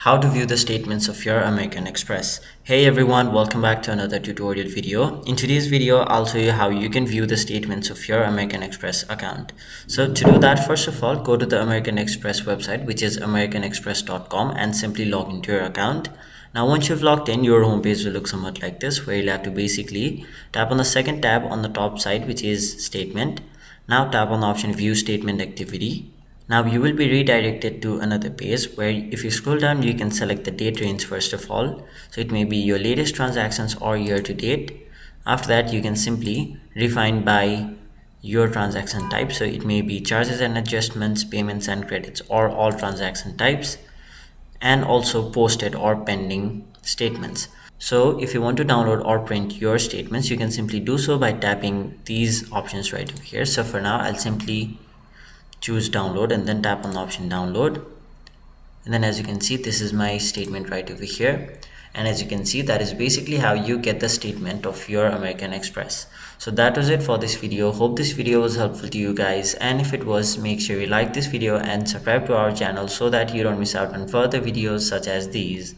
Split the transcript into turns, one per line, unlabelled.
How to view the statements of your American Express. Hey everyone, welcome back to another tutorial video. In today's video, I'll show you how you can view the statements of your American Express account. So to do that, first of all, go to the American Express website, which is americanexpress.com, and simply log into your account. Now once you've logged in, your homepage will look somewhat like this, where you'll have to basically tap on the second tab on the top side, which is statement. Now tap on the option view statement activity. Now you will be redirected to another page where if you scroll down, you can select the date range first of all. So it may be your latest transactions or year to date. After that, you can simply refine by your transaction type. So it may be charges and adjustments, payments and credits, or all transaction types, and also posted or pending statements. So if you want to download or print your statements, you can simply do so by tapping these options right over here. So for now, I'll simply choose download and then tap on the option download, and then as you can see, this is my statement right over here. And as you can see, that is basically how you get the statement of your American Express. So that was it for this video. Hope this video was helpful to you guys, and if it was, make sure you like this video and subscribe to our channel so that you don't miss out on further videos such as these.